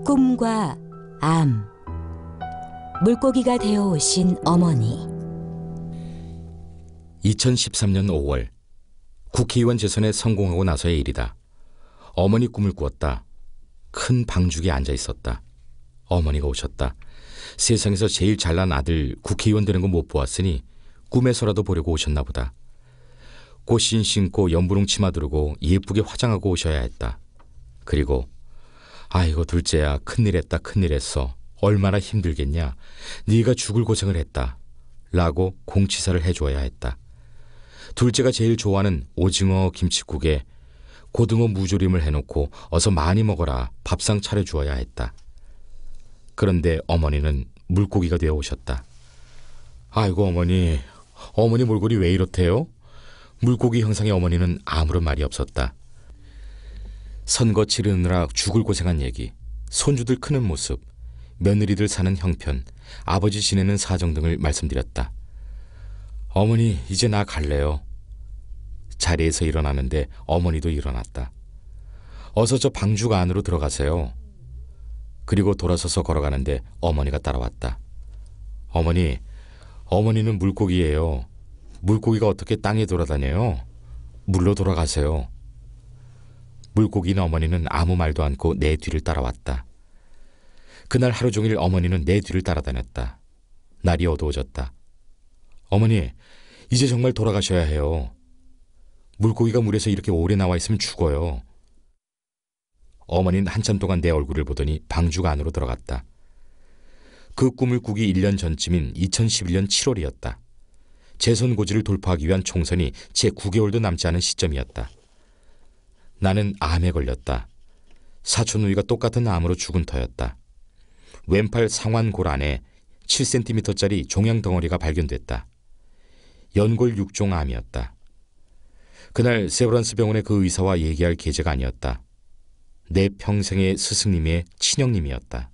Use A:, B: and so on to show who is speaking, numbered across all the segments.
A: 꿈과 암. 물고기가 되어 오신 어머니.
B: 2013년 5월 국회의원 재선에 성공하고 나서의 일이다. 어머니 꿈을 꾸었다. 큰 방죽에 앉아 있었다. 어머니가 오셨다. 세상에서 제일 잘난 아들 국회의원 되는 거 못 보았으니 꿈에서라도 보려고 오셨나 보다. 꽃신 신고 연분홍 치마 두르고 예쁘게 화장하고 오셔야 했다. 그리고 아이고 둘째야, 큰일 했다, 큰일 했어. 얼마나 힘들겠냐. 네가 죽을 고생을 했다 라고 공치사를 해주어야 했다. 둘째가 제일 좋아하는 오징어 김칫국에 고등어 무조림을 해놓고 어서 많이 먹어라 밥상 차려주어야 했다. 그런데 어머니는 물고기가 되어 오셨다. 아이고 어머니 몰골이 왜 이렇대요? 물고기 형상의 어머니는 아무런 말이 없었다. 선거 치르느라 죽을 고생한 얘기, 손주들 크는 모습, 며느리들 사는 형편, 아버지 지내는 사정 등을 말씀드렸다. 어머니 이제 나 갈래요. 자리에서 일어나는데 어머니도 일어났다. 어서 저 방죽 안으로 들어가세요. 그리고 돌아서서 걸어가는데 어머니가 따라왔다. 어머니는 물고기예요. 물고기가 어떻게 땅에 돌아다녀요? 물로 돌아가세요. 물고기인 어머니는 아무 말도 않고 내 뒤를 따라왔다. 그날 하루 종일 어머니는 내 뒤를 따라다녔다. 날이 어두워졌다. 어머니, 이제 정말 돌아가셔야 해요. 물고기가 물에서 이렇게 오래 나와 있으면 죽어요. 어머니는 한참 동안 내 얼굴을 보더니 방죽 안으로 들어갔다. 그 꿈을 꾸기 1년 전쯤인 2011년 7월이었다. 재선 고지를 돌파하기 위한 총선이 채 9개월도 남지 않은 시점이었다. 나는 암에 걸렸다. 사촌 누이가 똑같은 암으로 죽은 터였다. 왼팔 상완골 안에 7cm짜리 종양 덩어리가 발견됐다. 연골 6종 암이었다. 그날 세브란스 병원의 그 의사와 얘기할 계제가 아니었다. 내 평생의 스승님의 친형님이었다.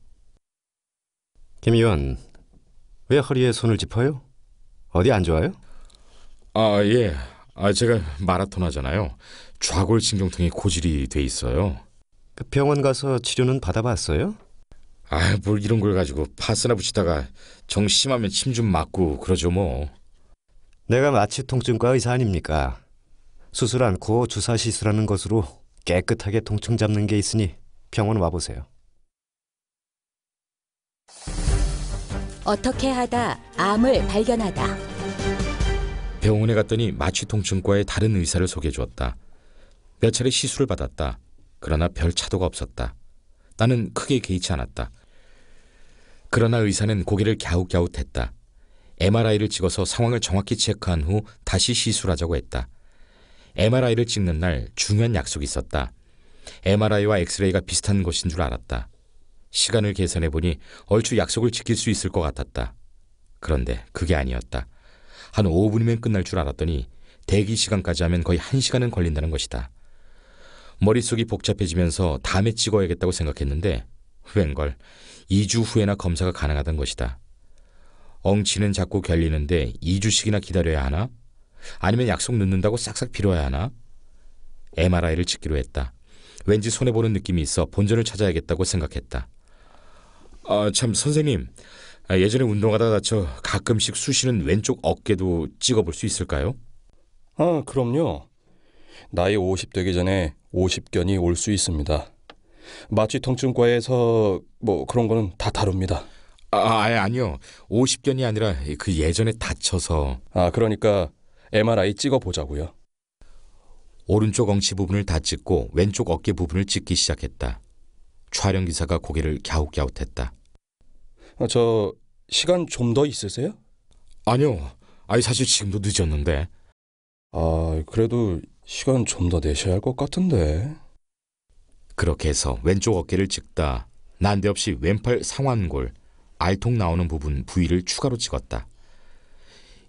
C: 김 의원, 왜 허리에 손을 짚어요? 어디 안 좋아요?
B: 예. 제가 마라톤 하잖아요. 좌골신경통에 고질이 돼 있어요.
C: 그 병원 가서 치료는 받아봤어요?
B: 뭘 이런 걸 가지고 파스나 붙이다가 정 심하면 침 좀 맞고 그러죠 뭐.
C: 내가 마취통증과 의사 아닙니까? 수술 않고 주사 시술하는 것으로 깨끗하게 통증 잡는 게 있으니 병원 와보세요.
A: 어떻게 하다 암을 발견하다.
B: 병원에 갔더니 마취통증과의 다른 의사를 소개해 주었다. 몇 차례 시술을 받았다. 그러나 별 차도가 없었다. 나는 크게 개의치 않았다. 그러나 의사는 고개를 갸웃갸웃했다. MRI를 찍어서 상황을 정확히 체크한 후 다시 시술하자고 했다. MRI를 찍는 날 중요한 약속이 있었다. MRI와 엑스레이가 비슷한 것인 줄 알았다. 시간을 계산해보니 얼추 약속을 지킬 수 있을 것 같았다. 그런데 그게 아니었다. 한 5분이면 끝날 줄 알았더니 대기 시간까지 하면 거의 1시간은 걸린다는 것이다. 머릿속이 복잡해지면서 다음에 찍어야겠다고 생각했는데 웬걸 2주 후에나 검사가 가능하던 것이다. 엉치는 자꾸 결리는데 2주씩이나 기다려야 하나? 아니면 약속 늦는다고 싹싹 빌어야 하나? MRI를 찍기로 했다. 왠지 손해보는 느낌이 있어 본전을 찾아야겠다고 생각했다. 참 선생님, 예전에 운동하다 다쳐 가끔씩 쑤시는 왼쪽 어깨도 찍어볼 수 있을까요?
D: 그럼요. 나이 50 되기 전에 50견이 올 수 있습니다. 마취통증과에서 그런 거는 다 다룹니다.
B: 아니요. 50견이 아니라 그 예전에 다쳐서.
D: 그러니까 MRI 찍어보자고요.
B: 오른쪽 엉치 부분을 다 찍고 왼쪽 어깨 부분을 찍기 시작했다. 촬영기사가 고개를 갸웃갸웃했다.
D: 저 시간 좀 더 있으세요?
B: 아니요. 사실 지금도 늦었는데.
D: 그래도 시간 좀 더 내셔야 할 것 같은데.
B: 그렇게 해서 왼쪽 어깨를 찍다 난데없이 왼팔 상완골, 알통 나오는 부위를 추가로 찍었다.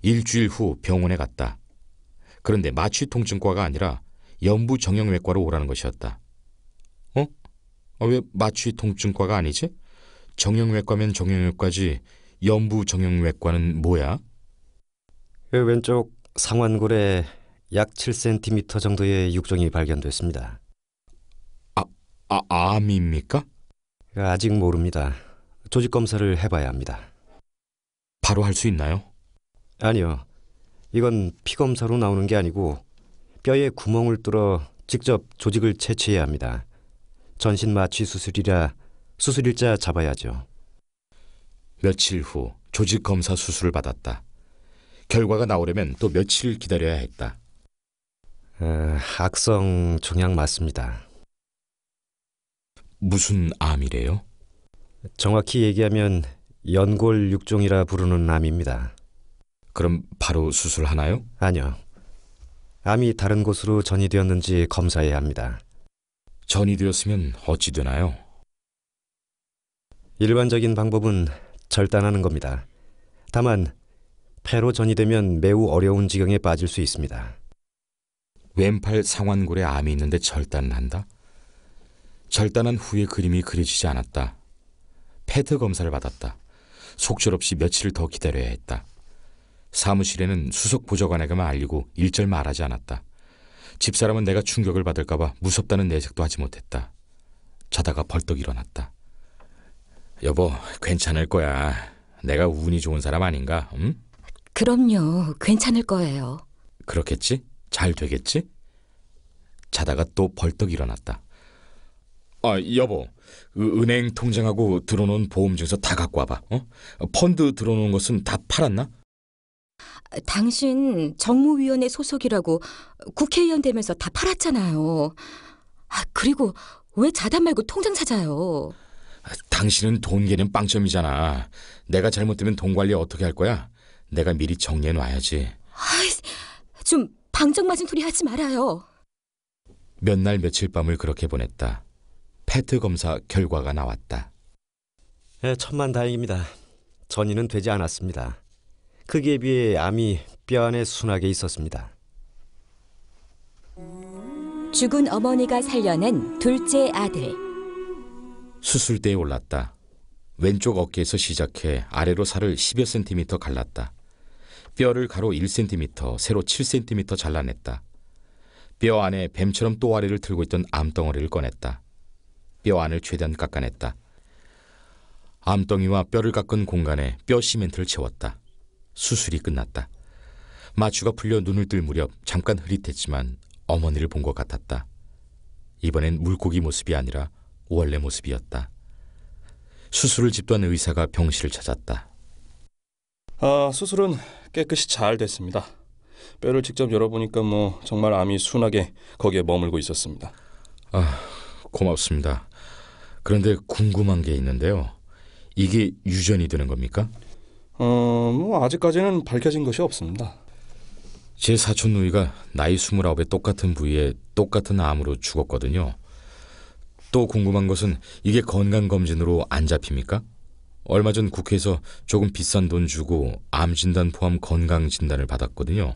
B: 일주일 후 병원에 갔다. 그런데 마취통증과가 아니라 연부정형외과로 오라는 것이었다. 왜 마취통증과가 아니지? 정형외과면 정형외과지 연부정형외과는 뭐야?
C: 왼쪽 상완골에 약 7cm 정도의 육종이 발견됐습니다.
B: 암입니까?
C: 아직 모릅니다. 조직 검사를 해봐야 합니다.
B: 바로 할 수 있나요?
C: 아니요. 이건 피 검사로 나오는 게 아니고 뼈에 구멍을 뚫어 직접 조직을 채취해야 합니다. 전신 마취 수술이라 수술일자 잡아야죠.
B: 며칠 후 조직 검사 수술을 받았다. 결과가 나오려면 또 며칠 기다려야 했다.
C: 악성 종양 맞습니다.
B: 무슨 암이래요?
C: 정확히 얘기하면 연골 육종이라 부르는 암입니다.
B: 그럼 바로 수술하나요?
C: 아니요. 암이 다른 곳으로 전이되었는지 검사해야 합니다.
B: 전이 되었으면 어찌 되나요?
C: 일반적인 방법은 절단하는 겁니다. 다만 폐로 전이되면 매우 어려운 지경에 빠질 수 있습니다.
B: 왼팔 상완골에 암이 있는데 절단을 한다? 절단한 후에 그림이 그려지지 않았다. 페트 검사를 받았다. 속절없이 며칠을 더 기다려야 했다. 사무실에는 수석 보좌관에게만 알리고 일절 말하지 않았다. 집사람은 내가 충격을 받을까봐 무섭다는 내색도 하지 못했다. 자다가 벌떡 일어났다. 여보, 괜찮을 거야. 내가 운이 좋은 사람 아닌가? 응?
A: 그럼요. 괜찮을 거예요.
B: 그렇겠지? 잘 되겠지? 자다가 또 벌떡 일어났다. 여보, 은행 통장하고 들어놓은 보험증서 다 갖고 와봐. 펀드 들어놓은 것은 다 팔았나?
A: 당신 정무위원회 소속이라고 국회의원 되면서 다 팔았잖아요. 그리고 왜 자단 말고 통장 찾아요?
B: 당신은 돈 개는 빵점이잖아. 내가 잘못되면 돈 관리 어떻게 할 거야? 내가 미리 정리해 놔야지.
A: 좀 방정맞은 소리 하지 말아요.
B: 몇 날 며칠 밤을 그렇게 보냈다. 페트 검사 결과가 나왔다.
C: 천만다행입니다. 전이는 되지 않았습니다. 크기에 비해 암이 뼈 안에 순하게 있었습니다.
A: 죽은 어머니가 살려낸 둘째 아들.
B: 수술대에 올랐다. 왼쪽 어깨에서 시작해 아래로 살을 10여 센티미터 갈랐다. 뼈를 가로 1cm, 세로 7cm 잘라냈다. 뼈 안에 뱀처럼 또아리를 틀고 있던 암덩어리를 꺼냈다. 뼈 안을 최대한 깎아냈다. 암덩이와 뼈를 깎은 공간에 뼈 시멘트를 채웠다. 수술이 끝났다. 마취가 풀려 눈을 뜰 무렵 잠깐 흐릿했지만 어머니를 본 것 같았다. 이번엔 물고기 모습이 아니라 원래 모습이었다. 수술을 집도한 의사가 병실을 찾았다.
D: 수술은 깨끗이 잘 됐습니다. 뼈를 직접 열어보니까 정말 암이 순하게 거기에 머물고 있었습니다.
B: 고맙습니다. 그런데 궁금한 게 있는데요. 이게 유전이 되는 겁니까?
D: 아직까지는 밝혀진 것이 없습니다.
B: 제 사촌 누이가 나이 29에 똑같은 부위에 똑같은 암으로 죽었거든요. 또 궁금한 것은 이게 건강검진으로 안 잡힙니까? 얼마 전 국회에서 조금 비싼 돈 주고 암 진단 포함 건강 진단을 받았거든요.